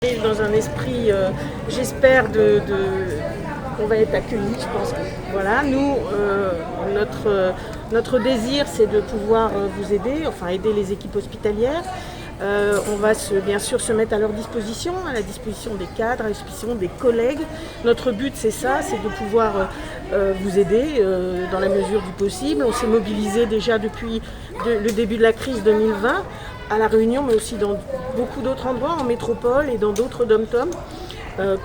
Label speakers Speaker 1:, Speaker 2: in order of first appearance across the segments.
Speaker 1: Dans un esprit, j'espère, on va être accueillis, je pense que voilà. Nous, notre désir, c'est de pouvoir vous aider, enfin aider les équipes hospitalières. On va bien sûr se mettre à leur disposition, à la disposition des cadres, à la disposition des collègues. Notre but, c'est ça, c'est de pouvoir vous aider dans la mesure du possible. On s'est mobilisé déjà depuis le début de la crise 2020 à La Réunion, mais aussi dans beaucoup d'autres endroits, en métropole et dans d'autres dom-toms,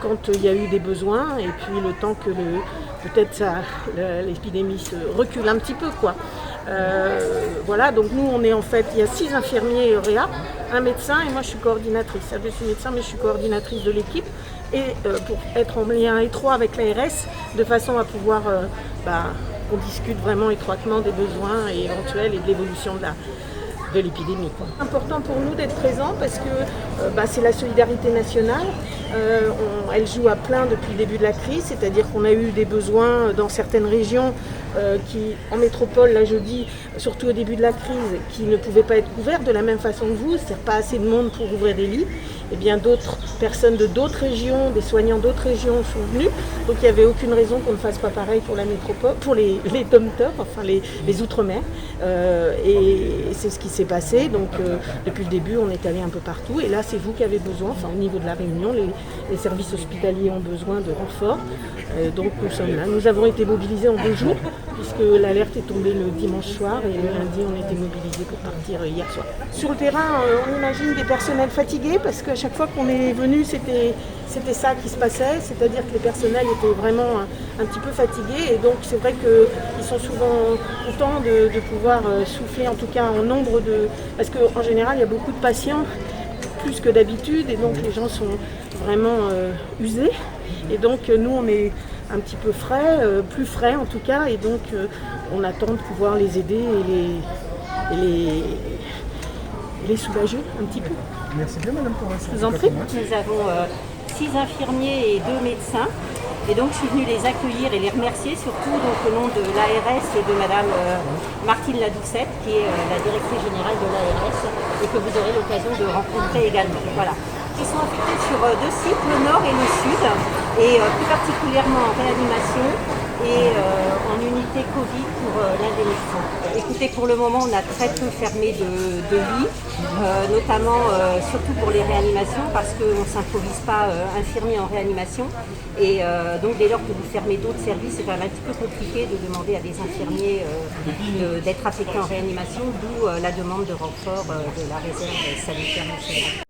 Speaker 1: quand il y a eu des besoins, et puis le temps que peut-être l'épidémie se recule un petit peu, quoi. Voilà, donc nous on est en fait, il y a 6 infirmiers réa, un médecin et moi je suis coordinatrice. Je suis médecin mais je suis coordinatrice de l'équipe et pour être en lien étroit avec l'ARS de façon à pouvoir qu'on discute vraiment étroitement des besoins et éventuels et de l'évolution de l'épidémie. C'est important pour nous d'être présents parce que c'est la solidarité nationale. Elle joue à plein depuis le début de la crise, c'est-à-dire qu'on a eu des besoins dans certaines régions qui, en métropole, là je dis, surtout au début de la crise, qui ne pouvaient pas être couvertes de la même façon que vous, c'est-à-dire pas assez de monde pour ouvrir des lits. Et bien d'autres personnes de d'autres régions, des soignants d'autres régions sont venus, donc il n'y avait aucune raison qu'on ne fasse pas pareil pour la métropole, pour les dom-toms, enfin les outre-mer. Et c'est ce qui s'est passé, donc depuis le début on est allé un peu partout, et là c'est vous qui avez besoin, enfin au niveau de la Réunion, les services hospitaliers ont besoin de renforts, donc nous sommes là. Nous avons été mobilisés en 2 jours, puisque l'alerte est tombée le dimanche soir, et le lundi on était mobilisés pour partir hier soir. Sur le terrain, on imagine des personnels fatigués, parce qu'à chaque fois qu'on est venu, c'était ça qui se passait, c'est-à-dire que les personnels étaient vraiment un petit peu fatigués, et donc c'est vrai qu'ils sont souvent contents de pouvoir souffler, en tout cas en nombre parce qu'en général il y a beaucoup de patients, plus que d'habitude, et donc les gens sont vraiment usés, et donc nous on est un petit peu frais, plus frais en tout cas, et donc on attend de pouvoir les aider et les soulager un petit peu.
Speaker 2: Merci bien madame pour ça.
Speaker 1: Je vous en prie.
Speaker 3: Nous avons 6 infirmiers et 2 médecins. Et donc je suis venue les accueillir et les remercier, surtout donc, au nom de l'ARS et de madame Martine Ladoucette, qui est la directrice générale de l'ARS, et que vous aurez l'occasion de rencontrer également. Voilà. Ils sont affectés sur 2 sites, le nord et le sud, et plus particulièrement en réanimation et en unité Covid pour l'un des médecins. Écoutez, pour le moment, on a très peu fermé de lits, notamment surtout pour les réanimations, parce qu'on ne s'improvise pas infirmier en réanimation. Et donc, dès lors que vous fermez d'autres services, c'est quand même un petit peu compliqué de demander à des infirmiers d'être affectés en réanimation, d'où la demande de renfort de la réserve sanitaire nationale.